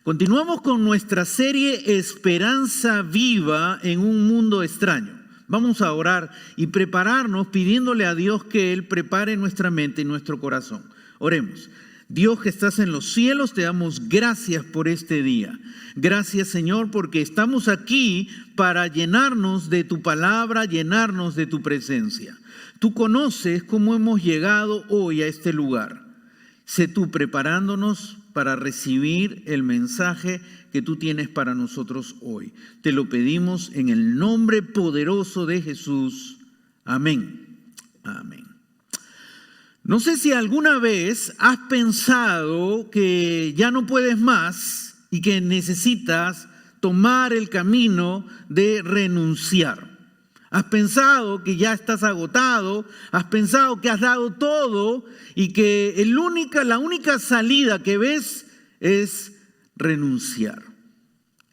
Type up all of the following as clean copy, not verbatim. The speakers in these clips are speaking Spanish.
Continuamos con nuestra serie Esperanza Viva en un Mundo Extraño. Vamos a orar y prepararnos pidiéndole a Dios que Él prepare nuestra mente y nuestro corazón. Oremos. Dios que estás en los cielos, te damos gracias por este día. Gracias, Señor, porque estamos aquí para llenarnos de tu palabra, llenarnos de tu presencia. Tú conoces cómo hemos llegado hoy a este lugar. Sé tú preparándonos para recibir el mensaje que tú tienes para nosotros hoy. Te lo pedimos en el nombre poderoso de Jesús. Amén. Amén. No sé si alguna vez has pensado que ya no puedes más y que necesitas tomar el camino de renunciar. Has pensado que ya estás agotado, has pensado que has dado todo y que la única salida que ves es renunciar.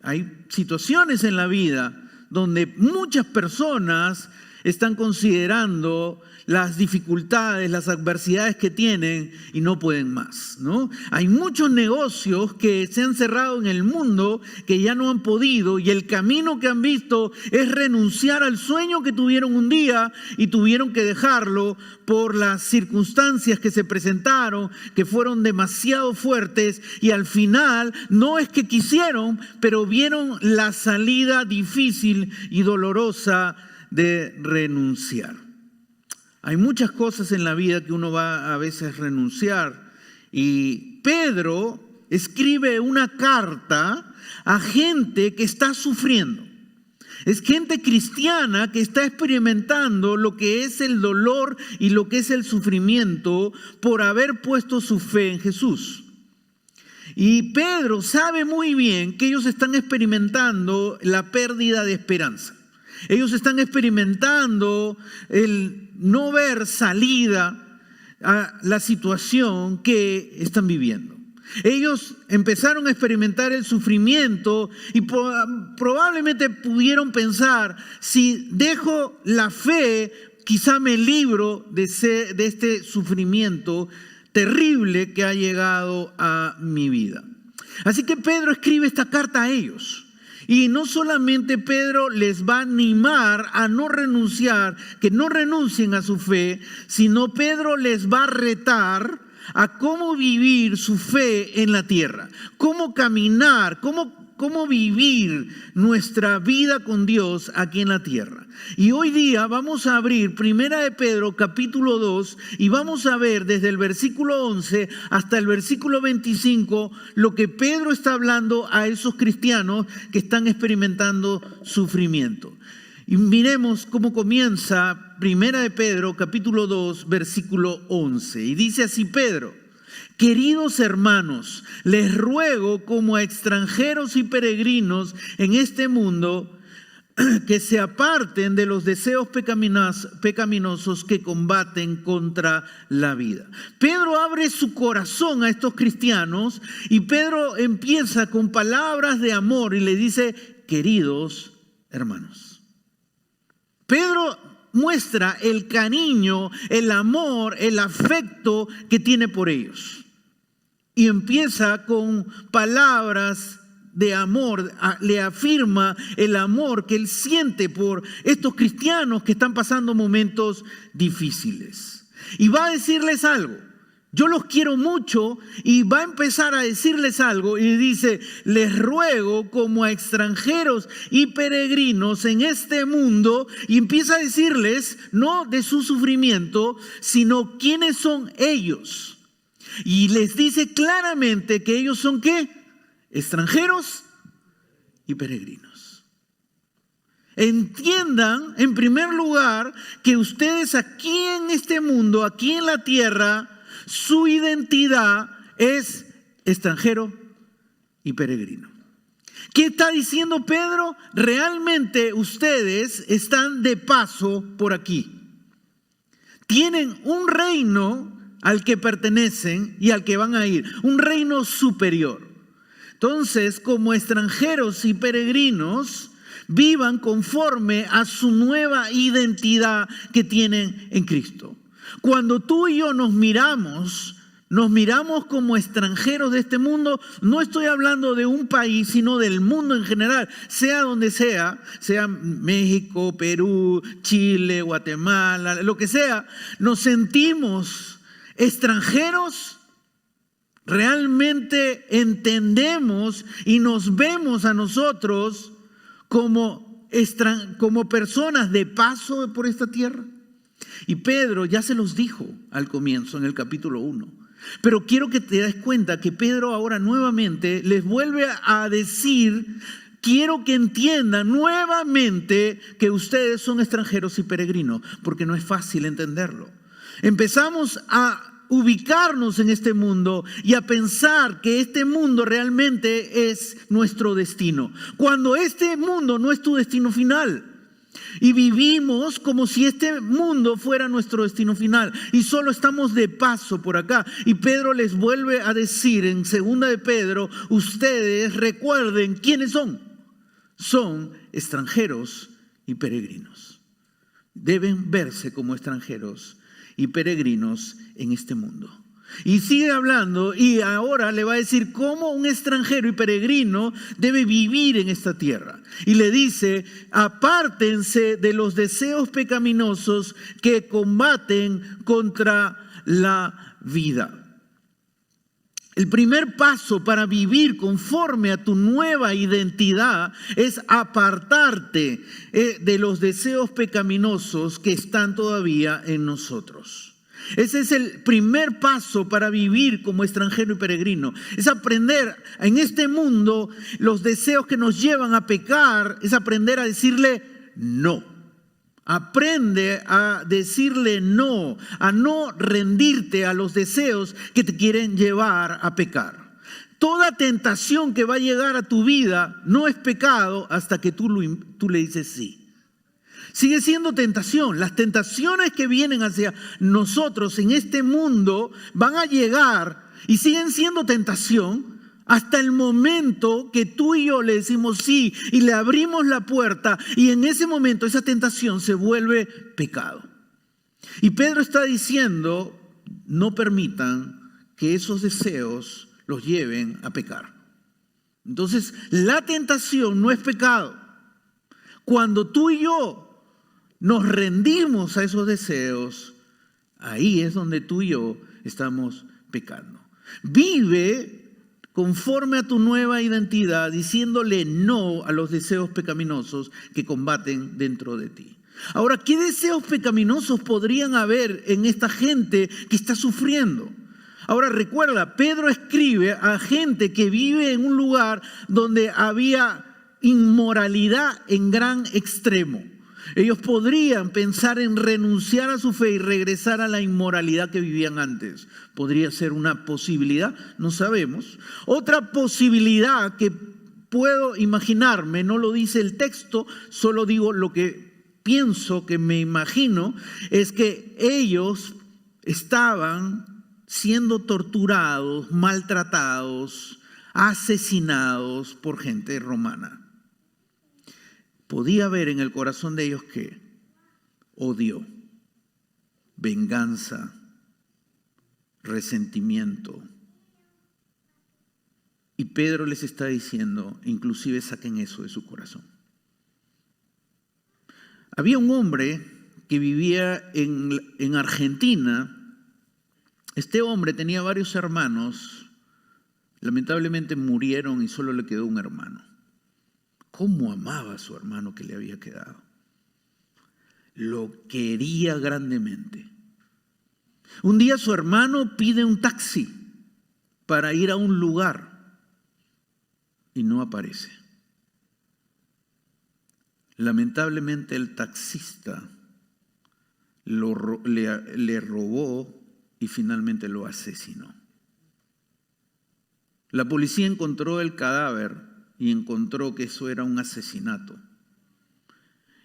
Hay situaciones en la vida donde muchas personas están considerando las dificultades, las adversidades que tienen y no pueden más, ¿no? Hay muchos negocios que se han cerrado en el mundo, que ya no han podido, y el camino que han visto es renunciar al sueño que tuvieron un día y tuvieron que dejarlo por las circunstancias que se presentaron, que fueron demasiado fuertes, y al final no es que quisieron, pero vieron la salida difícil y dolorosa de renunciar. Hay muchas cosas en la vida que uno va a veces renunciar, y Pedro escribe una carta a gente que está sufriendo. Es gente cristiana que está experimentando lo que es el dolor y lo que es el sufrimiento por haber puesto su fe en Jesús. Y Pedro sabe muy bien que ellos están experimentando la pérdida de esperanza. Ellos están experimentando el no ver salida a la situación que están viviendo. Ellos empezaron a experimentar el sufrimiento y probablemente pudieron pensar, si dejo la fe, quizá me libro de este sufrimiento terrible que ha llegado a mi vida. Así que Pedro escribe esta carta a ellos. Y no solamente Pedro les va a animar a no renunciar, que no renuncien a su fe, sino Pedro les va a retar a cómo vivir su fe en la tierra, cómo caminar, cómo vivir nuestra vida con Dios aquí en la tierra. Y hoy día vamos a abrir Primera de Pedro capítulo 2 y vamos a ver desde el versículo 11 hasta el versículo 25 lo que Pedro está hablando a esos cristianos que están experimentando sufrimiento. Y miremos cómo comienza Primera de Pedro capítulo 2 versículo 11. Y dice así Pedro: queridos hermanos, les ruego como a extranjeros y peregrinos en este mundo que se aparten de los deseos pecaminosos que combaten contra la vida. Pedro abre su corazón a estos cristianos y Pedro empieza con palabras de amor y le dice: queridos hermanos. Pedro muestra el cariño, el amor, el afecto que tiene por ellos. Y empieza con palabras de amor, le afirma el amor que él siente por estos cristianos que están pasando momentos difíciles. Y va a decirles algo. Yo los quiero mucho, y va a empezar a decirles algo y dice: les ruego como a extranjeros y peregrinos en este mundo, y empieza a decirles no de su sufrimiento, sino quiénes son ellos. Y les dice claramente que ellos son ¿qué? Extranjeros y peregrinos. Entiendan en primer lugar que ustedes aquí en este mundo, aquí en la tierra, su identidad es extranjero y peregrino. ¿Qué está diciendo Pedro? Realmente ustedes están de paso por aquí. Tienen un reino al que pertenecen y al que van a ir, un reino superior. Entonces, como extranjeros y peregrinos, vivan conforme a su nueva identidad que tienen en Cristo. Cuando tú y yo nos miramos, nos miramos como extranjeros de este mundo. No estoy hablando de un país, sino del mundo en general, sea donde sea México, Perú, Chile, Guatemala, lo que sea. Nos sentimos extranjeros. Realmente entendemos y nos vemos a nosotros como personas de paso por esta tierra. Y Pedro ya se los dijo al comienzo, en el capítulo 1. Pero quiero que te des cuenta que Pedro ahora nuevamente les vuelve a decir, quiero que entiendan nuevamente que ustedes son extranjeros y peregrinos, porque no es fácil entenderlo. Empezamos a ubicarnos en este mundo y a pensar que este mundo realmente es nuestro destino, cuando este mundo no es tu destino final. Y vivimos como si este mundo fuera nuestro destino final y solo estamos de paso por acá. Y Pedro les vuelve a decir en 2 de Pedro, ustedes recuerden quiénes son. Son extranjeros y peregrinos. Deben verse como extranjeros y peregrinos en este mundo. Y sigue hablando y ahora le va a decir cómo un extranjero y peregrino debe vivir en esta tierra. Y le dice, apártense de los deseos pecaminosos que combaten contra la vida. El primer paso para vivir conforme a tu nueva identidad es apartarte de los deseos pecaminosos que están todavía en nosotros. Ese es el primer paso para vivir como extranjero y peregrino. Es aprender en este mundo los deseos que nos llevan a pecar, es aprender a decirle no. Aprende a decirle no, a no rendirte a los deseos que te quieren llevar a pecar. Toda tentación que va a llegar a tu vida no es pecado hasta que tú le dices sí. Sigue siendo tentación. Las tentaciones que vienen hacia nosotros en este mundo van a llegar y siguen siendo tentación hasta el momento que tú y yo le decimos sí y le abrimos la puerta, y en ese momento esa tentación se vuelve pecado. Y Pedro está diciendo, no permitan que esos deseos los lleven a pecar. Entonces, la tentación no es pecado. Cuando tú y yo nos rendimos a esos deseos, ahí es donde tú y yo estamos pecando. Vive conforme a tu nueva identidad, diciéndole no a los deseos pecaminosos que combaten dentro de ti. Ahora, ¿qué deseos pecaminosos podrían haber en esta gente que está sufriendo? Ahora recuerda, Pedro escribe a gente que vive en un lugar donde había inmoralidad en gran extremo. Ellos podrían pensar en renunciar a su fe y regresar a la inmoralidad que vivían antes. Podría ser una posibilidad, no sabemos. Otra posibilidad que puedo imaginarme, no lo dice el texto, solo digo lo que pienso, que me imagino, es que ellos estaban siendo torturados, maltratados, asesinados por gente romana. Podía haber en el corazón de ellos que odio, venganza, resentimiento. Y Pedro les está diciendo, inclusive saquen eso de su corazón. Había un hombre que vivía en Argentina. Este hombre tenía varios hermanos. Lamentablemente murieron y solo le quedó un hermano. ¿Cómo amaba a su hermano que le había quedado? Lo quería grandemente. Un día su hermano pide un taxi para ir a un lugar y no aparece. Lamentablemente el taxista le robó y finalmente lo asesinó. La policía encontró el cadáver y encontró que eso era un asesinato.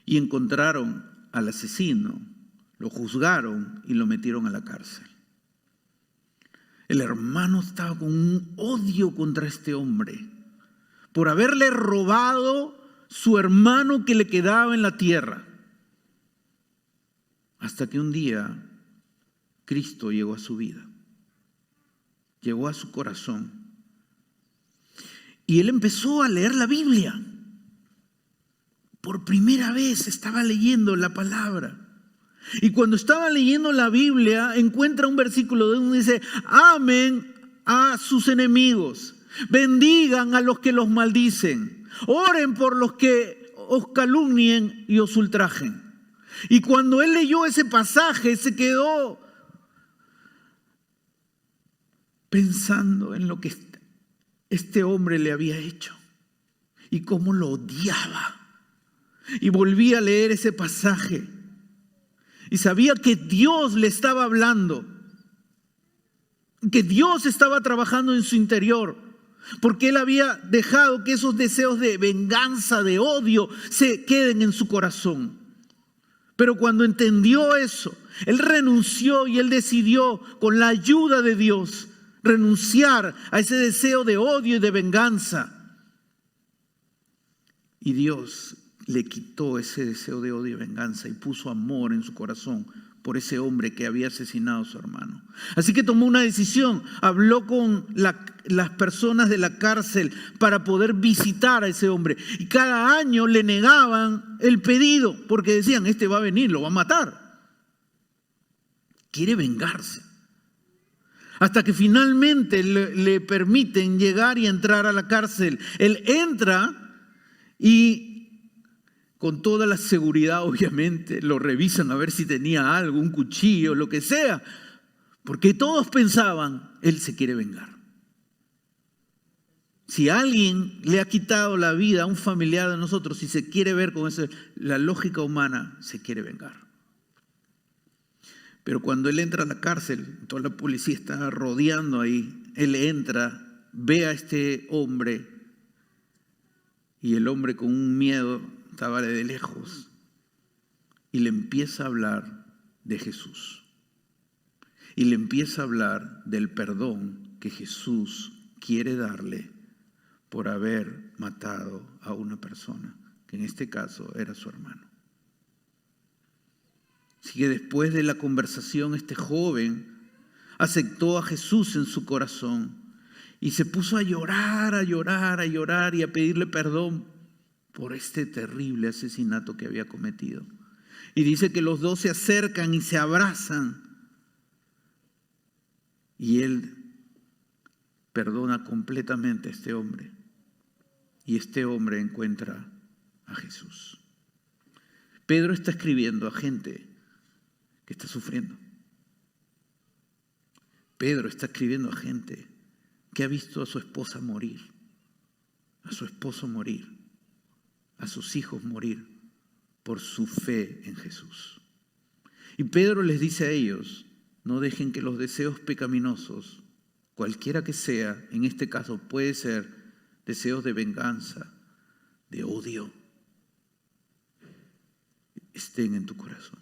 Y encontraron al asesino, lo juzgaron y lo metieron a la cárcel. El hermano estaba con un odio contra este hombre por haberle robado su hermano que le quedaba en la tierra. Hasta que un día Cristo llegó a su vida. llegó a su corazón y él empezó a leer la Biblia. Por primera vez estaba leyendo la palabra. Y cuando estaba leyendo la Biblia, encuentra un versículo donde dice: amen a sus enemigos, bendigan a los que los maldicen, oren por los que os calumnien y os ultrajen. Y cuando él leyó ese pasaje, se quedó pensando en lo que este hombre le había hecho y cómo lo odiaba. Y volví a leer ese pasaje y sabía que Dios le estaba hablando, que Dios estaba trabajando en su interior, porque él había dejado que esos deseos de venganza, de odio, se queden en su corazón. Pero cuando entendió eso, él renunció y él decidió, con la ayuda de Dios, renunciar a ese deseo de odio y de venganza. Y Dios le quitó ese deseo de odio y venganza y puso amor en su corazón por ese hombre que había asesinado a su hermano. Así que tomó una decisión, habló con las personas de la cárcel para poder visitar a ese hombre. Y cada año le negaban el pedido porque decían: este va a venir, lo va a matar. Quiere vengarse. Hasta que finalmente le permiten llegar y entrar a la cárcel. Él entra y con toda la seguridad, obviamente, lo revisan a ver si tenía algo, un cuchillo, lo que sea. Porque todos pensaban: él se quiere vengar. Si alguien le ha quitado la vida a un familiar de nosotros, si se quiere ver con eso, la lógica humana, se quiere vengar. Pero cuando él entra a la cárcel, toda la policía está rodeando ahí. Él entra, ve a este hombre y el hombre con un miedo estaba de lejos y le empieza a hablar de Jesús. Y le empieza a hablar del perdón que Jesús quiere darle por haber matado a una persona, que en este caso era su hermano. Así que después de la conversación, este joven aceptó a Jesús en su corazón y se puso a llorar, a llorar, a llorar y a pedirle perdón por este terrible asesinato que había cometido. Y dice que los dos se acercan y se abrazan. Y él perdona completamente a este hombre. Y este hombre encuentra a Jesús. Pedro está escribiendo a gente que está sufriendo. Pedro está escribiendo a gente que ha visto a su esposa morir, a su esposo morir, a sus hijos morir por su fe en Jesús. Y Pedro les dice a ellos: no dejen que los deseos pecaminosos, cualquiera que sea, en este caso puede ser deseos de venganza, de odio, estén en tu corazón.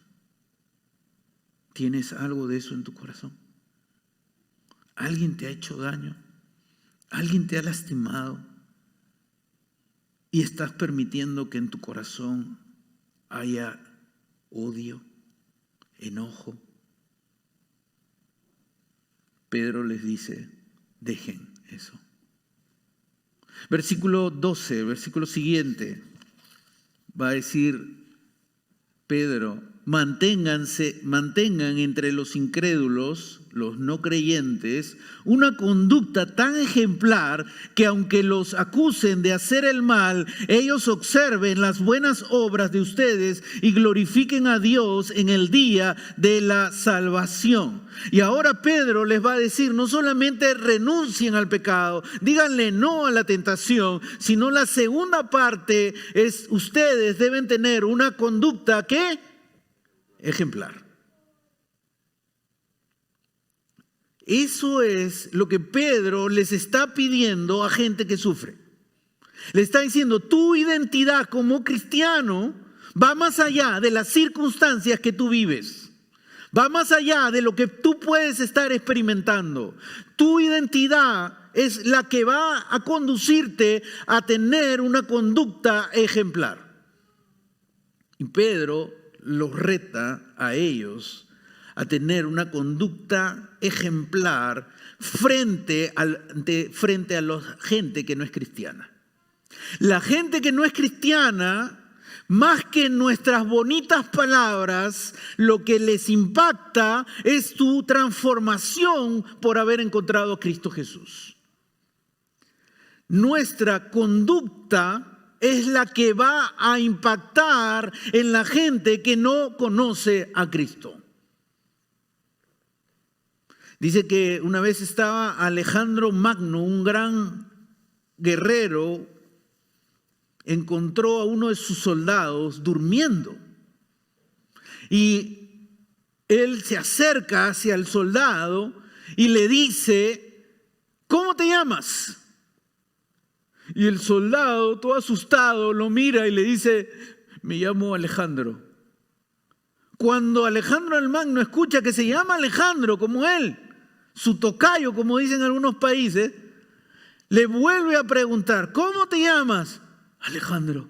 ¿Tienes algo de eso en tu corazón? ¿Alguien te ha hecho daño? ¿Alguien te ha lastimado? Y estás permitiendo que en tu corazón haya odio, enojo. Pedro les dice: dejen eso. Versículo 12, versículo siguiente, va a decir Pedro: mantengan entre los incrédulos, los no creyentes, una conducta tan ejemplar que aunque los acusen de hacer el mal, ellos observen las buenas obras de ustedes y glorifiquen a Dios en el día de la salvación. Y ahora Pedro les va a decir: no solamente renuncien al pecado, díganle no a la tentación, sino la segunda parte es: ustedes deben tener una conducta que ejemplar. Eso es lo que Pedro les está pidiendo a gente que sufre. Le está diciendo: tu identidad como cristiano va más allá de las circunstancias que tú vives. Va más allá de lo que tú puedes estar experimentando. Tu identidad es la que va a conducirte a tener una conducta ejemplar. Y Pedro los reta a ellos a tener una conducta ejemplar frente a la gente que no es cristiana. La gente que no es cristiana, más que nuestras bonitas palabras, lo que les impacta es tu transformación por haber encontrado a Cristo Jesús. Nuestra conducta es la que va a impactar en la gente que no conoce a Cristo. Dice que una vez estaba Alejandro Magno, un gran guerrero, encontró a uno de sus soldados durmiendo. Y él se acerca hacia el soldado y le dice: ¿cómo te llamas? Y el soldado, todo asustado, lo mira y le dice: me llamo Alejandro. Cuando Alejandro el Magno escucha que se llama Alejandro como él, su tocayo, como dicen algunos países, le vuelve a preguntar: ¿cómo te llamas? Alejandro.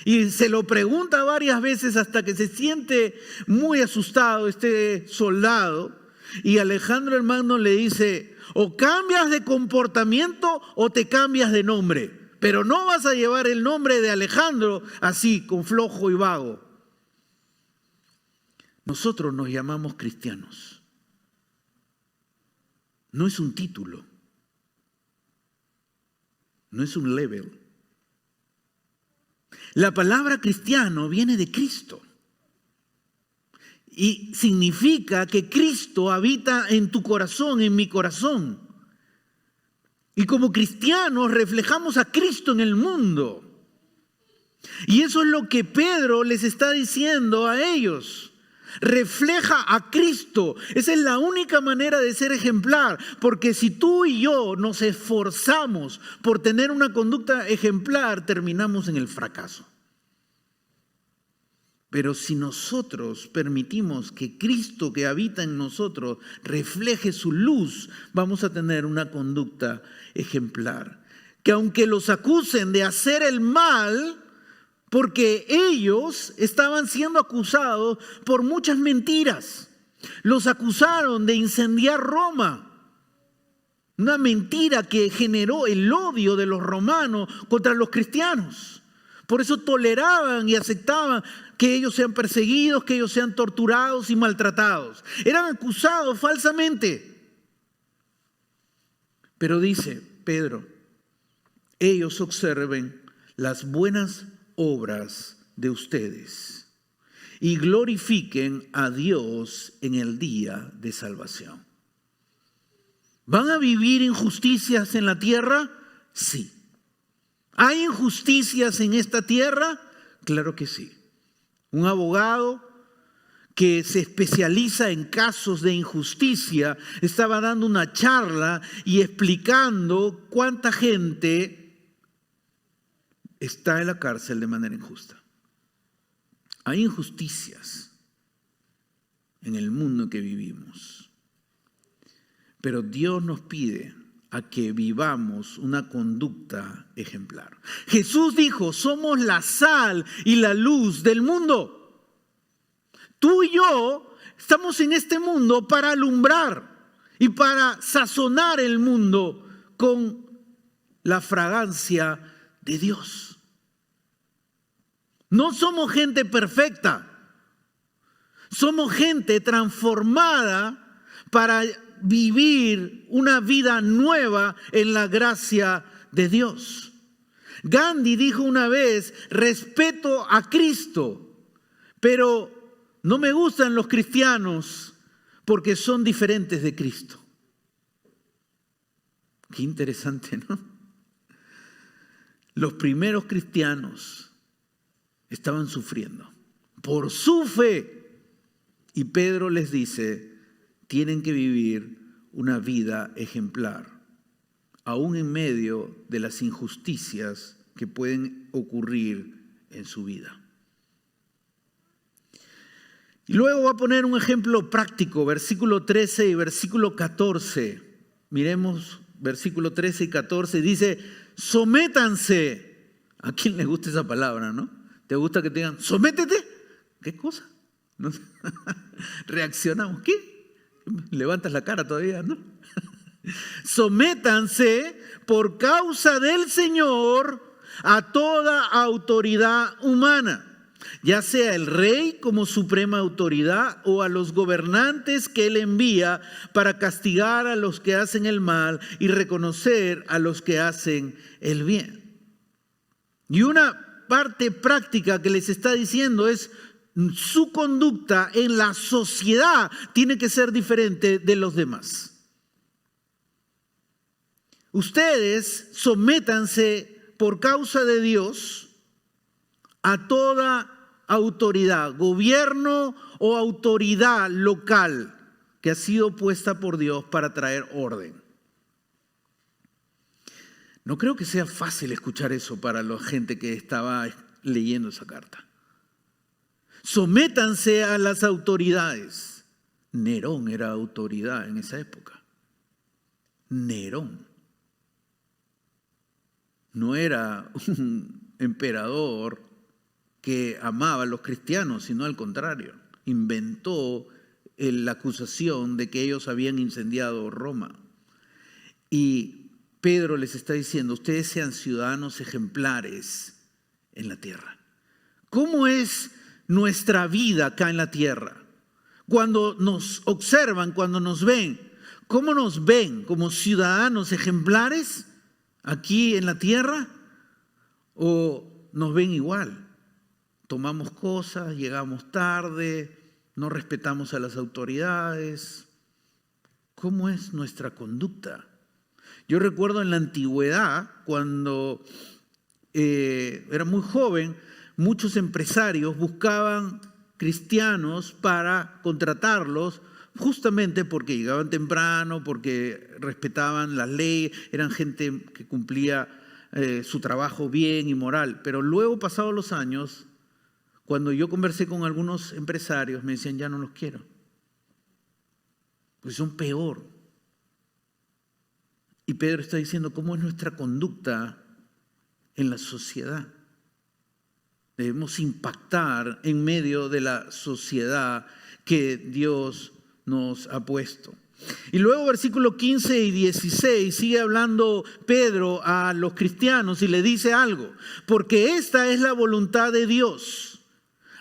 Y se lo pregunta varias veces hasta que se siente muy asustado este soldado. Y Alejandro el Magno le dice: o cambias de comportamiento o te cambias de nombre, pero no vas a llevar el nombre de Alejandro así, con flojo y vago. Nosotros nos llamamos cristianos. No es un título, no es un label. La palabra cristiano viene de Cristo y significa que Cristo habita en tu corazón, en mi corazón. Y como cristianos reflejamos a Cristo en el mundo. Y eso es lo que Pedro les está diciendo a ellos. Refleja a Cristo. Esa es la única manera de ser ejemplar, porque si tú y yo nos esforzamos por tener una conducta ejemplar, terminamos en el fracaso. Pero si nosotros permitimos que Cristo que habita en nosotros refleje su luz, vamos a tener una conducta ejemplar. Que aunque los acusen de hacer el mal, porque ellos estaban siendo acusados por muchas mentiras. Los acusaron de incendiar Roma. Una mentira que generó el odio de los romanos contra los cristianos. Por eso toleraban y aceptaban que ellos sean perseguidos, que ellos sean torturados y maltratados. Eran acusados falsamente. Pero dice Pedro: ellos observen las buenas obras de ustedes y glorifiquen a Dios en el día de salvación. ¿Van a vivir injusticias en la tierra? Sí. ¿Hay injusticias en esta tierra? Claro que sí. Un abogado que se especializa en casos de injusticia estaba dando una charla y explicando cuánta gente está en la cárcel de manera injusta. Hay injusticias en el mundo que vivimos. Pero Dios nos pide a que vivamos una conducta ejemplar. Jesús dijo: somos la sal y la luz del mundo. Tú y yo estamos en este mundo para alumbrar y para sazonar el mundo con la fragancia de Dios. No somos gente perfecta. Somos gente transformada para vivir una vida nueva en la gracia de Dios. Gandhi dijo una vez: respeto a Cristo, pero no me gustan los cristianos porque son diferentes de Cristo. Qué interesante, ¿no? Los primeros cristianos estaban sufriendo por su fe. Y Pedro les dice: tienen que vivir una vida ejemplar, aún en medio de las injusticias que pueden ocurrir en su vida. Y luego va a poner un ejemplo práctico, versículo 13 y versículo 14. Miremos versículo 13 y 14. Dice: sométanse. ¿A quién le gusta esa palabra, no? ¿Te gusta que te digan sométete? ¿Qué cosa? ¿No? Reaccionamos. ¿Qué? Levantas la cara todavía, ¿no? Sométanse por causa del Señor a toda autoridad humana, ya sea el rey como suprema autoridad o a los gobernantes que él envía para castigar a los que hacen el mal y reconocer a los que hacen el bien. Y una parte práctica que les está diciendo es: su conducta en la sociedad tiene que ser diferente de los demás. Ustedes sométanse por causa de Dios a toda autoridad, gobierno o autoridad local que ha sido puesta por Dios para traer orden. No creo que sea fácil escuchar eso para la gente que estaba leyendo esa carta. Sométanse a las autoridades. Nerón era autoridad en esa época. Nerón no era un emperador que amaba a los cristianos, sino al contrario. Inventó la acusación de que ellos habían incendiado Roma. Y Pedro les está diciendo: ustedes sean ciudadanos ejemplares en la tierra. ¿Cómo es nuestra vida acá en la tierra? Cuando nos observan, cuando nos ven, ¿cómo nos ven? ¿Como ciudadanos ejemplares aquí en la tierra? ¿O nos ven igual? Tomamos cosas, llegamos tarde, no respetamos a las autoridades. ¿Cómo es nuestra conducta? Yo recuerdo en la antigüedad, cuando era muy joven, muchos empresarios buscaban cristianos para contratarlos, justamente porque llegaban temprano, porque respetaban las leyes, eran gente que cumplía su trabajo bien y moral. Pero luego, pasados los años, cuando yo conversé con algunos empresarios, me decían: ya no los quiero, pues son peor. Y Pedro está diciendo: ¿cómo es nuestra conducta en la sociedad? Debemos impactar en medio de la sociedad que Dios nos ha puesto. Y luego versículos 15 y 16 sigue hablando Pedro a los cristianos y le dice algo: porque esta es la voluntad de Dios.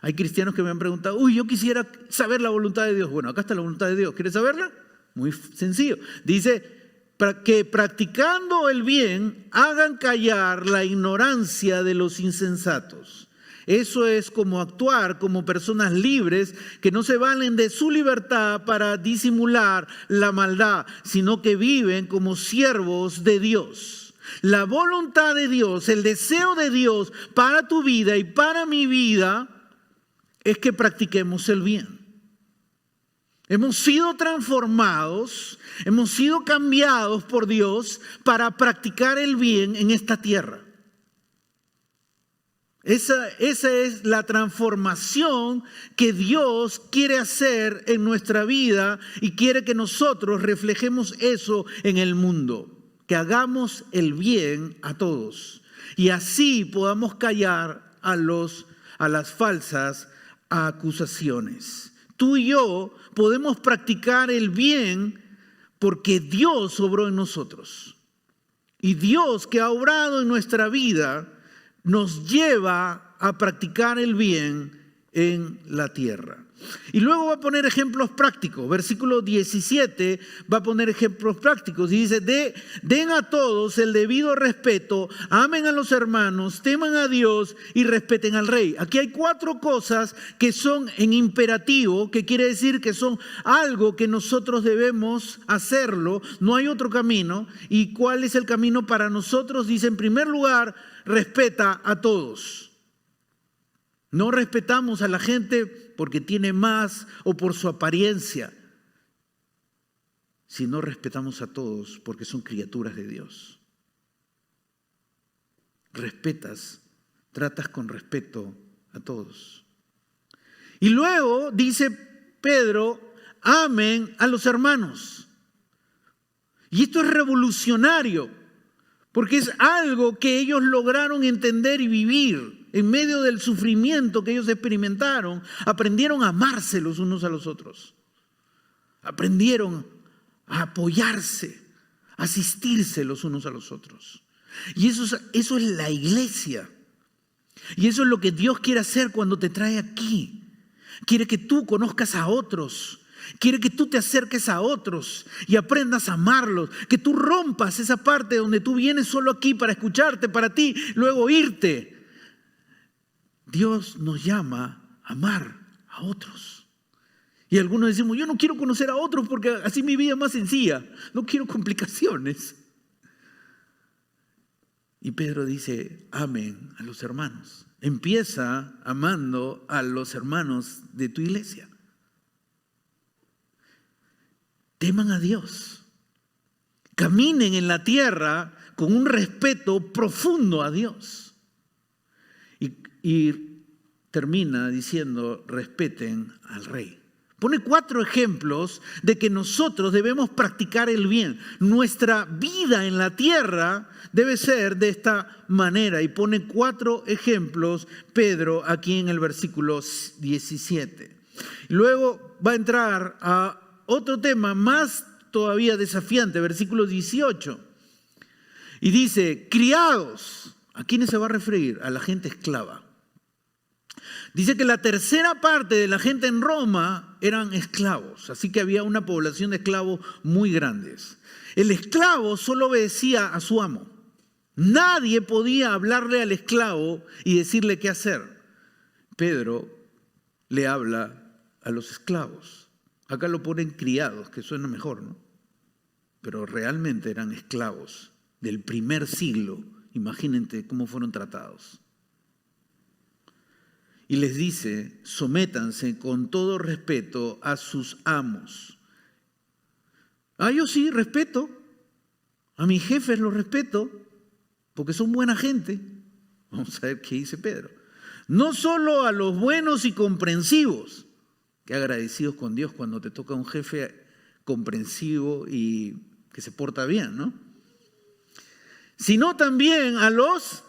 Hay cristianos que me han preguntado: yo quisiera saber la voluntad de Dios. Bueno, acá está la voluntad de Dios. ¿Quieres saberla? Muy sencillo. Dice que practicando el bien hagan callar la ignorancia de los insensatos. Eso es como actuar como personas libres que no se valen de su libertad para disimular la maldad, sino que viven como siervos de Dios. La voluntad de Dios, el deseo de Dios para tu vida y para mi vida es que practiquemos el bien. Hemos sido transformados, hemos sido cambiados por Dios para practicar el bien en esta tierra. Esa es la transformación que Dios quiere hacer en nuestra vida y quiere que nosotros reflejemos eso en el mundo. Que hagamos el bien a todos y así podamos callar a las falsas acusaciones. Tú y yo podemos practicar el bien porque Dios obró en nosotros. Y Dios, que ha obrado en nuestra vida, nos lleva a practicar el bien en la tierra. Y luego va a poner ejemplos prácticos. Versículo 17 va a poner ejemplos prácticos y dice: den a todos el debido respeto, amen a los hermanos, teman a Dios y respeten al rey. Aquí hay 4 cosas que son en imperativo, que quiere decir que son algo que nosotros debemos hacerlo, no hay otro camino. ¿Y cuál es el camino para nosotros? Dice: en primer lugar, respeta a todos. No respetamos a la gente porque tiene más o por su apariencia, sino respetamos a todos porque son criaturas de Dios. Respetas, tratas con respeto a todos. Y luego dice Pedro: amen a los hermanos. Y esto es revolucionario, porque es algo que ellos lograron entender y vivir. En medio del sufrimiento que ellos experimentaron, aprendieron a amarse los unos a los otros. Aprendieron a apoyarse, asistirse los unos a los otros. Y eso es la iglesia. Y eso es lo que Dios quiere hacer cuando te trae aquí. Quiere que tú conozcas a otros. Quiere que tú te acerques a otros y aprendas a amarlos. Que tú rompas esa parte donde tú vienes solo aquí para escucharte, para ti, luego irte. Dios nos llama a amar a otros. Y algunos decimos, yo no quiero conocer a otros porque así mi vida es más sencilla. No quiero complicaciones. Y Pedro dice, amen a los hermanos. Empieza amando a los hermanos de tu iglesia. Teman a Dios. Caminen en la tierra con un respeto profundo a Dios. Y termina diciendo, respeten al rey. Pone 4 ejemplos de que nosotros debemos practicar el bien. Nuestra vida en la tierra debe ser de esta manera. Y pone 4 ejemplos Pedro aquí en el versículo 17. Luego va a entrar a otro tema más todavía desafiante, versículo 18. Y dice, criados. ¿A quiénes se va a referir? A la gente esclava. Dice que la tercera parte de la gente en Roma eran esclavos, así que había una población de esclavos muy grandes. El esclavo solo obedecía a su amo. Nadie podía hablarle al esclavo y decirle qué hacer. Pedro le habla a los esclavos. Acá lo ponen criados, que suena mejor, ¿no? Pero realmente eran esclavos del primer siglo. Imagínate cómo fueron tratados. Y les dice, sométanse con todo respeto a sus amos. Yo sí respeto. A mis jefes los respeto, porque son buena gente. Vamos a ver qué dice Pedro. No solo a los buenos y comprensivos. Qué agradecidos con Dios cuando te toca un jefe comprensivo y que se porta bien, ¿no? Sino también a los...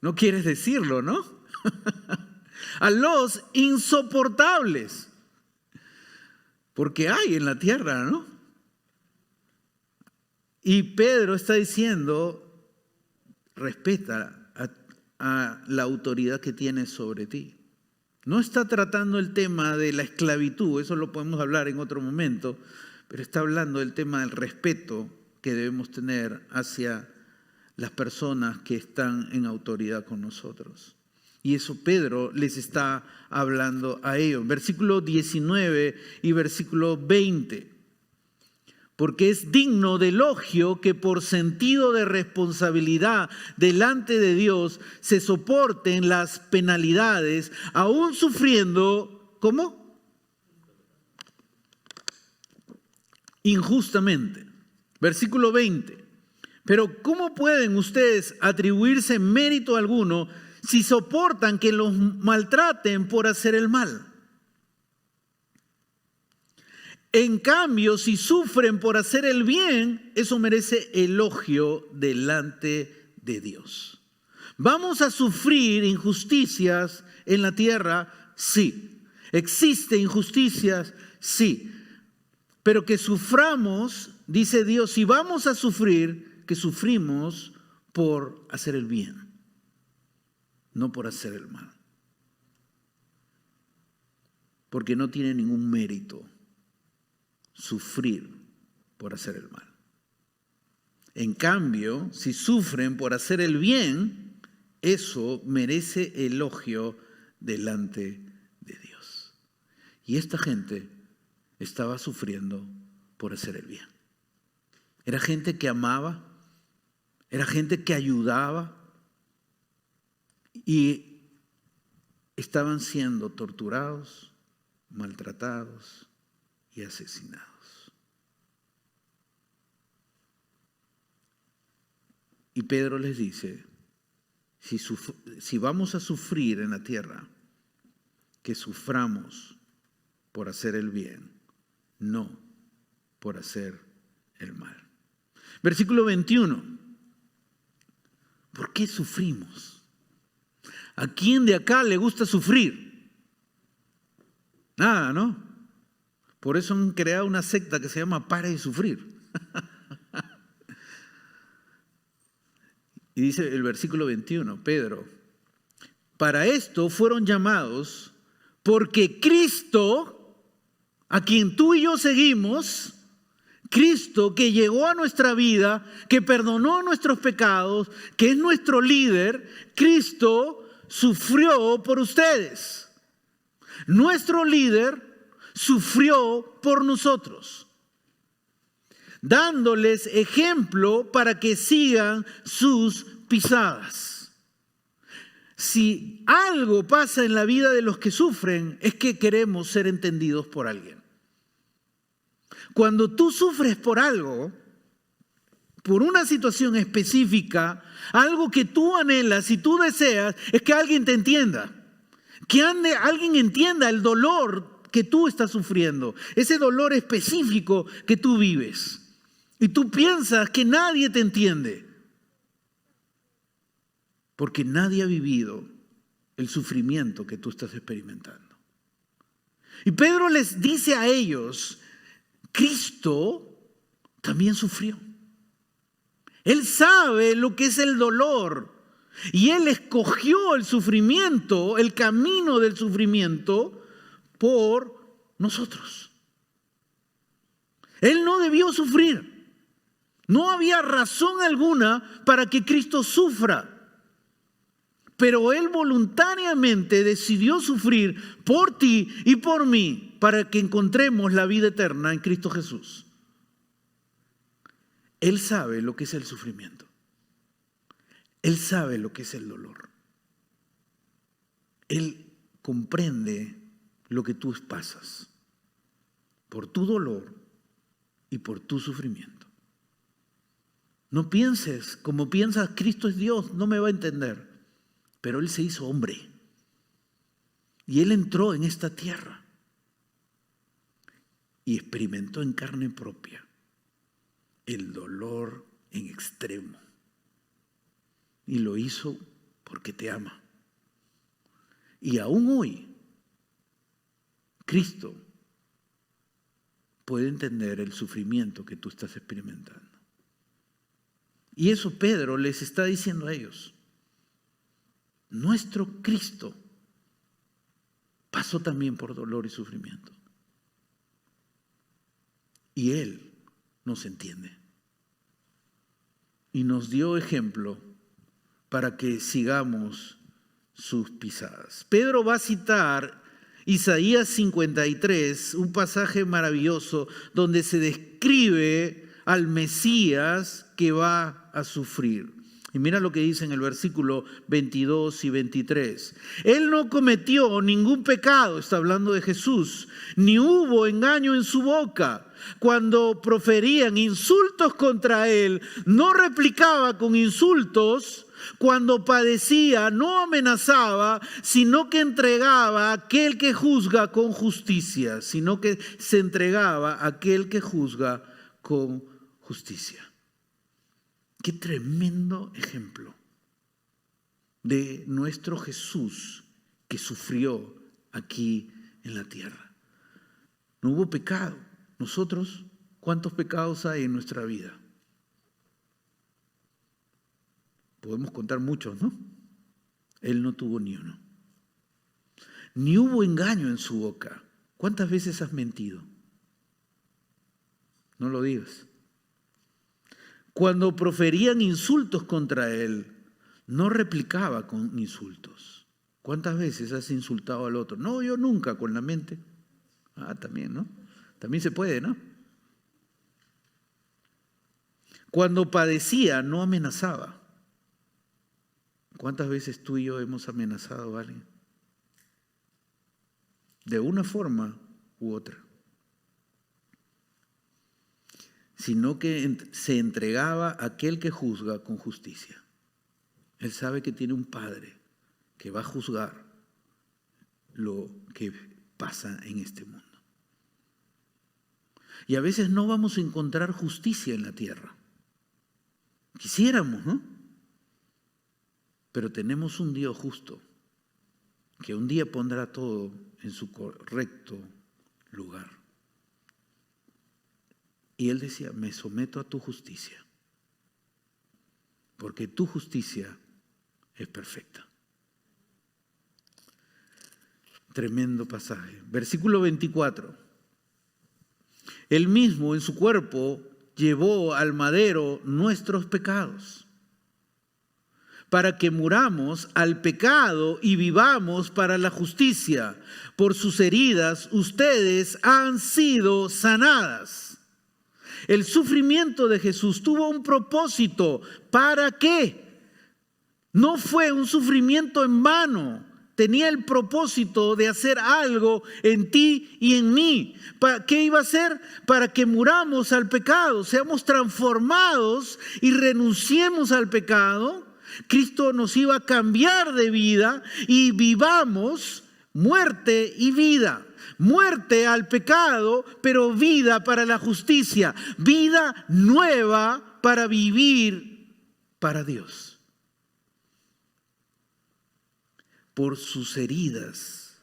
No quieres decirlo, ¿no? A los insoportables. Porque hay en la tierra, ¿no? Y Pedro está diciendo, respeta a la autoridad que tienes sobre ti. No está tratando el tema de la esclavitud, eso lo podemos hablar en otro momento, pero está hablando del tema del respeto que debemos tener hacia las personas que están en autoridad con nosotros. Y eso Pedro les está hablando a ellos. Versículo 19 y versículo 20. Porque es digno de elogio que por sentido de responsabilidad delante de Dios se soporten las penalidades, aún sufriendo, ¿cómo? Injustamente. Versículo 20. Pero ¿cómo pueden ustedes atribuirse mérito alguno si soportan que los maltraten por hacer el mal? En cambio, si sufren por hacer el bien, eso merece elogio delante de Dios. ¿Vamos a sufrir injusticias en la tierra? Sí. ¿Existen injusticias? Sí. Pero que suframos, dice Dios, si vamos a sufrir, que sufrimos por hacer el bien, no por hacer el mal. Porque no tiene ningún mérito sufrir por hacer el mal. En cambio, si sufren por hacer el bien, eso merece elogio delante de Dios. Y esta gente estaba sufriendo por hacer el bien. Era gente que amaba, era gente que ayudaba y estaban siendo torturados, maltratados y asesinados. Y Pedro les dice, si vamos a sufrir en la tierra, que suframos por hacer el bien, no por hacer el mal. Versículo 21. ¿Por qué sufrimos? ¿A quién de acá le gusta sufrir? Nada, ¿no? Por eso han creado una secta que se llama Pare de Sufrir. Y dice el versículo 21, Pedro, para esto fueron llamados porque Cristo, a quien tú y yo seguimos, Cristo que llegó a nuestra vida, que perdonó nuestros pecados, que es nuestro líder, Cristo sufrió por ustedes. Nuestro líder sufrió por nosotros, dándoles ejemplo para que sigan sus pisadas. Si algo pasa en la vida de los que sufren, es que queremos ser entendidos por alguien. Cuando tú sufres por algo, por una situación específica, algo que tú anhelas y tú deseas, es que alguien te entienda. Que alguien entienda el dolor que tú estás sufriendo, ese dolor específico que tú vives. Y tú piensas que nadie te entiende, porque nadie ha vivido el sufrimiento que tú estás experimentando. Y Pedro les dice a ellos, Cristo también sufrió. Él sabe lo que es el dolor y Él escogió el sufrimiento, el camino del sufrimiento por nosotros. Él no debió sufrir. No había razón alguna para que Cristo sufra. Pero Él voluntariamente decidió sufrir por ti y por mí para que encontremos la vida eterna en Cristo Jesús. Él sabe lo que es el sufrimiento. Él sabe lo que es el dolor. Él comprende lo que tú pasas por tu dolor y por tu sufrimiento. No pienses como piensas, Cristo es Dios, no me va a entender. Pero Él se hizo hombre y Él entró en esta tierra y experimentó en carne propia el dolor en extremo. Y lo hizo porque te ama. Y aún hoy, Cristo puede entender el sufrimiento que tú estás experimentando. Y eso Pedro les está diciendo a ellos. Nuestro Cristo pasó también por dolor y sufrimiento. Y Él nos entiende. Y nos dio ejemplo para que sigamos sus pisadas. Pedro va a citar Isaías 53, un pasaje maravilloso donde se describe al Mesías que va a sufrir. Y mira lo que dice en el versículo 22 y 23. Él no cometió ningún pecado, está hablando de Jesús, ni hubo engaño en su boca. Cuando proferían insultos contra él, no replicaba con insultos. Cuando padecía, no amenazaba, sino que entregaba a aquel que juzga con justicia, sino que se entregaba a aquel que juzga con justicia. Qué tremendo ejemplo de nuestro Jesús que sufrió aquí en la tierra. No hubo pecado. Nosotros, ¿cuántos pecados hay en nuestra vida? Podemos contar muchos, ¿no? Él no tuvo ni uno. Ni hubo engaño en su boca. ¿Cuántas veces has mentido? No lo digas. Cuando proferían insultos contra él, no replicaba con insultos. ¿Cuántas veces has insultado al otro? No, yo nunca, con la mente. También, ¿no? También se puede, ¿no? Cuando padecía, no amenazaba. ¿Cuántas veces tú y yo hemos amenazado a alguien? De una forma u otra. Sino que se entregaba a aquel que juzga con justicia. Él sabe que tiene un Padre que va a juzgar lo que pasa en este mundo. Y a veces no vamos a encontrar justicia en la tierra. Quisiéramos, ¿no? Pero tenemos un Dios justo que un día pondrá todo en su correcto lugar. Y Él decía, me someto a tu justicia. porque tu justicia es perfecta. Tremendo pasaje. Versículo 24. Él mismo en su cuerpo llevó al madero nuestros pecados, para que muramos al pecado y vivamos para la justicia. Por sus heridas ustedes han sido sanadas. El sufrimiento de Jesús tuvo un propósito. ¿Para qué? No fue un sufrimiento en vano. Tenía el propósito de hacer algo en ti y en mí. ¿Qué iba a hacer? Para que muramos al pecado, seamos transformados y renunciemos al pecado. Cristo nos iba a cambiar de vida y vivamos muerte y vida. Muerte al pecado, pero vida para la justicia. Vida nueva para vivir para Dios. Por sus heridas,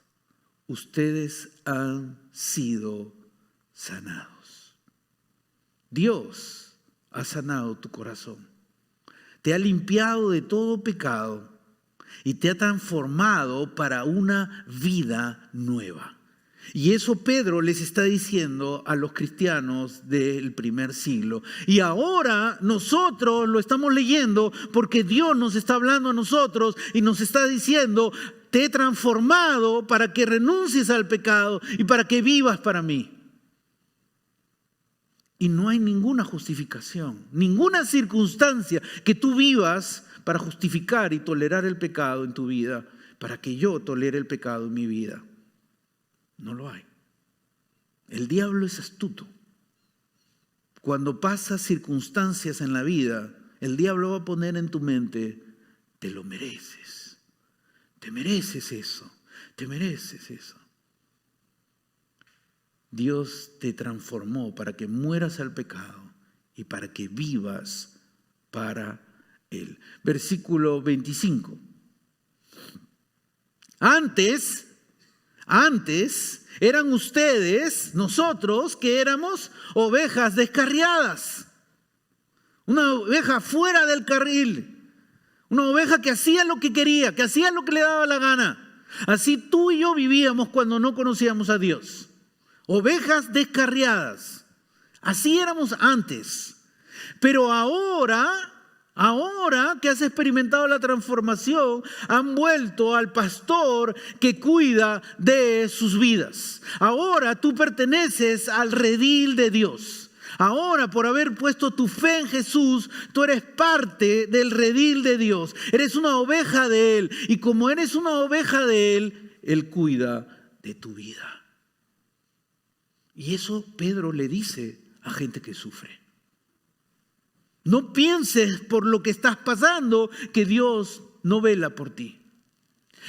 ustedes han sido sanados. Dios ha sanado tu corazón. Te ha limpiado de todo pecado y te ha transformado para una vida nueva. Y eso Pedro les está diciendo a los cristianos del primer siglo. Y ahora nosotros lo estamos leyendo porque Dios nos está hablando a nosotros y nos está diciendo: te he transformado para que renuncies al pecado y para que vivas para mí. Y no hay ninguna justificación, ninguna circunstancia que tú vivas para justificar y tolerar el pecado en tu vida, para que yo tolere el pecado en mi vida. No lo hay. El diablo es astuto. Cuando pasas circunstancias en la vida, el diablo va a poner en tu mente: te lo mereces. Te mereces eso. Te mereces eso. Dios te transformó para que mueras al pecado y para que vivas para Él. Versículo 25. Antes eran ustedes, nosotros, que éramos ovejas descarriadas. Una oveja fuera del carril. Una oveja que hacía lo que quería, que hacía lo que le daba la gana. Así tú y yo vivíamos cuando no conocíamos a Dios. Ovejas descarriadas. Así éramos antes. Pero ahora que has experimentado la transformación, han vuelto al pastor que cuida de sus vidas. Ahora tú perteneces al redil de Dios. Ahora, por haber puesto tu fe en Jesús, tú eres parte del redil de Dios. Eres una oveja de Él. Y como eres una oveja de Él, Él cuida de tu vida. Y eso Pedro le dice a gente que sufre. No pienses por lo que estás pasando que Dios no vela por ti,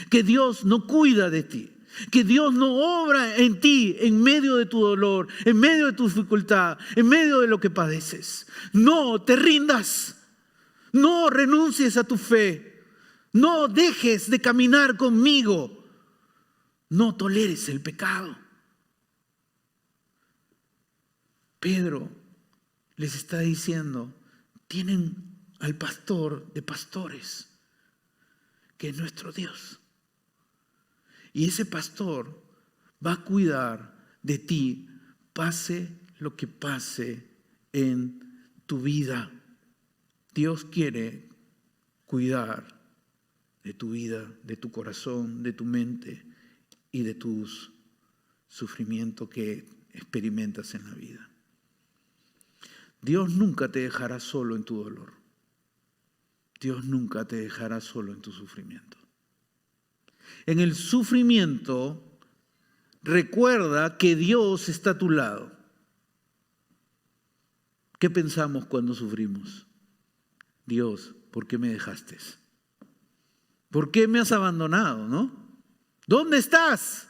que Dios no cuida de ti, que Dios no obra en ti en medio de tu dolor, en medio de tu dificultad, en medio de lo que padeces. No te rindas, no renuncies a tu fe, no dejes de caminar conmigo, no toleres el pecado. Pedro les está diciendo: tienen al pastor de pastores, que es nuestro Dios. Y ese pastor va a cuidar de ti, pase lo que pase en tu vida. Dios quiere cuidar de tu vida, de tu corazón, de tu mente y de tus sufrimientos que experimentas en la vida. Dios nunca te dejará solo en tu dolor. Dios nunca te dejará solo en tu sufrimiento. En el sufrimiento, recuerda que Dios está a tu lado. ¿Qué pensamos cuando sufrimos? Dios, ¿por qué me dejaste? ¿Por qué me has abandonado, no? ¿Dónde estás?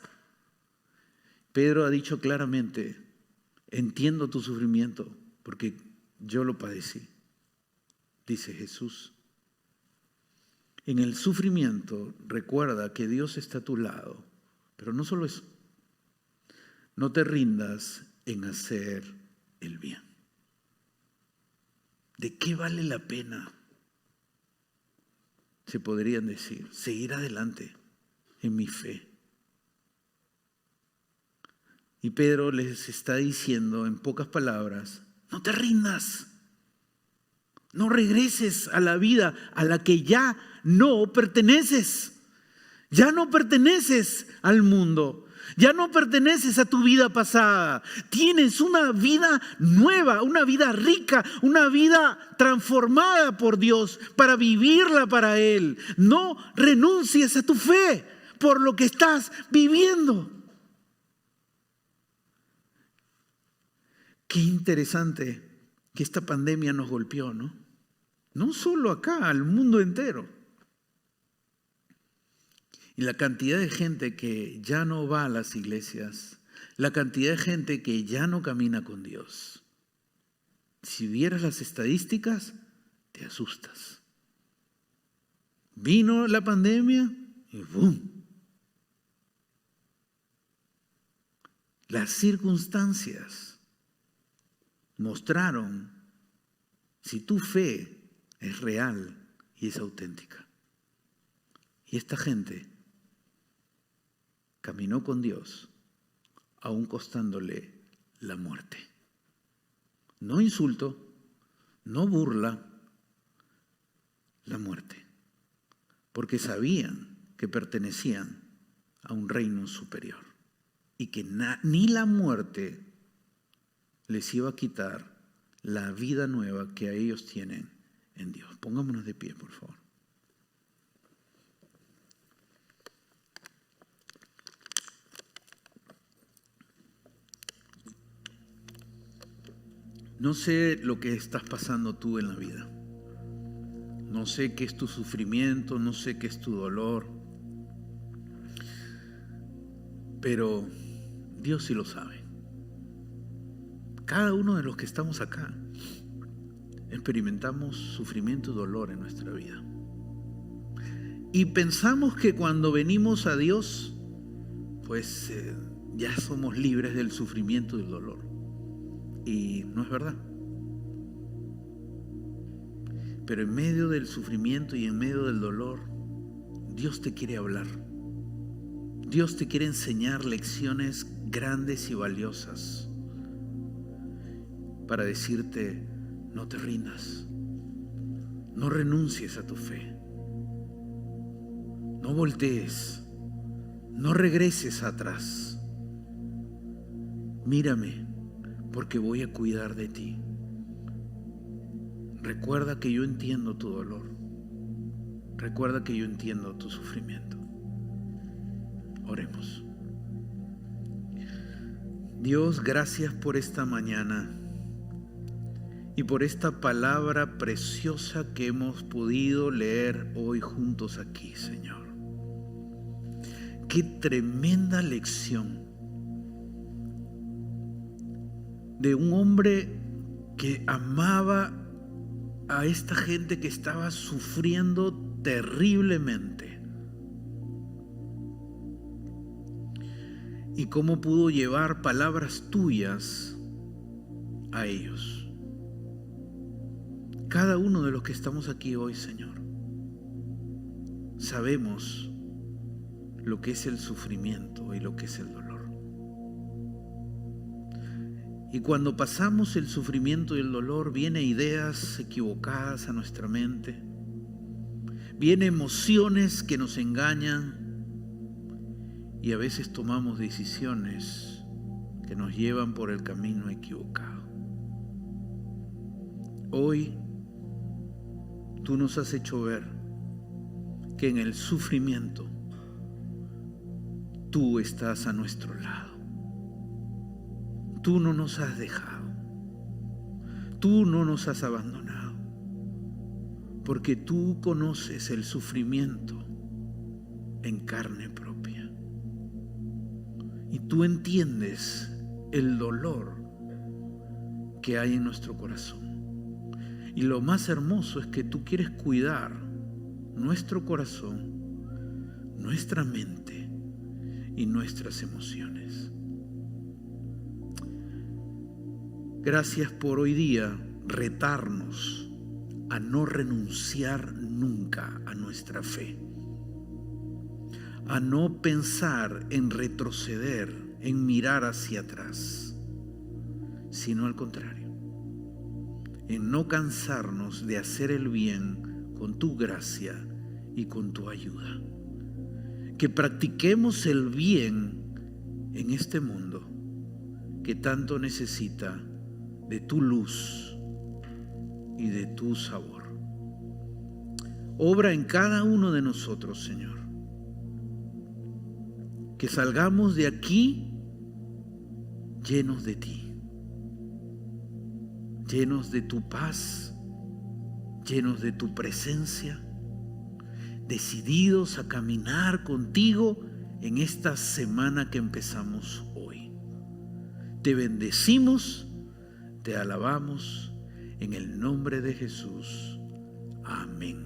Pedro ha dicho claramente: entiendo tu sufrimiento, porque yo lo padecí, dice Jesús. En el sufrimiento, recuerda que Dios está a tu lado. Pero no solo eso. No te rindas en hacer el bien. ¿De qué vale la pena se podrían decir, seguir adelante en mi fe. Y Pedro les está diciendo en pocas palabras, no te rindas, no regreses a la vida a la que ya no perteneces. Ya no perteneces al mundo, ya no perteneces a tu vida pasada. Tienes una vida nueva, una vida rica, una vida transformada por Dios para vivirla para Él. No renuncies a tu fe por lo que estás viviendo. Qué interesante que esta pandemia nos golpeó, ¿no? No solo acá, al mundo entero. Y la cantidad de gente que ya no va a las iglesias, la cantidad de gente que ya no camina con Dios. Si vieras las estadísticas, te asustas. Vino la pandemia y ¡boom! Las circunstancias mostraron si tu fe es real y es auténtica. Y esta gente caminó con Dios, aún costándole la muerte. No insulto, no burla, la muerte. Porque sabían que pertenecían a un reino superior y que ni la muerte les iba a quitar la vida nueva que ellos tienen en Dios. Pongámonos de pie, por favor. No sé lo que estás pasando tú en la vida. No sé qué es tu sufrimiento, no sé qué es tu dolor. Pero Dios sí lo sabe. Cada uno de los que estamos acá experimentamos sufrimiento y dolor en nuestra vida. Y pensamos que cuando venimos a Dios, pues ya somos libres del sufrimiento y del dolor. Y no es verdad. Pero en medio del sufrimiento y en medio del dolor, Dios te quiere hablar. Dios te quiere enseñar lecciones grandes y valiosas para decirte, no te rindas, no renuncies a tu fe, no voltees, no regreses atrás. Mírame, porque voy a cuidar de ti. Recuerda que yo entiendo tu dolor. Recuerda que yo entiendo tu sufrimiento. Oremos. Dios, gracias por esta mañana y por esta palabra preciosa que hemos podido leer hoy juntos aquí, Señor. Qué tremenda lección de un hombre que amaba a esta gente que estaba sufriendo terriblemente. Y cómo pudo llevar palabras tuyas a ellos. Cada uno de los que estamos aquí hoy, Señor, sabemos lo que es el sufrimiento y lo que es el dolor. Y cuando pasamos el sufrimiento y el dolor, vienen ideas equivocadas a nuestra mente, vienen emociones que nos engañan y a veces tomamos decisiones que nos llevan por el camino equivocado. Hoy tú nos has hecho ver que en el sufrimiento tú estás a nuestro lado. Tú no nos has dejado. Tú no nos has abandonado. Porque tú conoces el sufrimiento en carne propia. Y tú entiendes el dolor que hay en nuestro corazón. Y lo más hermoso es que tú quieres cuidar nuestro corazón, nuestra mente y nuestras emociones. Gracias por hoy día retarnos a no renunciar nunca a nuestra fe, a no pensar en retroceder, en mirar hacia atrás, sino al contrario, en no cansarnos de hacer el bien con tu gracia y con tu ayuda. Que practiquemos el bien en este mundo que tanto necesita de tu luz y de tu sabor. Obra en cada uno de nosotros, Señor. Que salgamos de aquí llenos de ti, llenos de tu paz, llenos de tu presencia, decididos a caminar contigo en esta semana que empezamos hoy. Te bendecimos, te alabamos en el nombre de Jesús. Amén.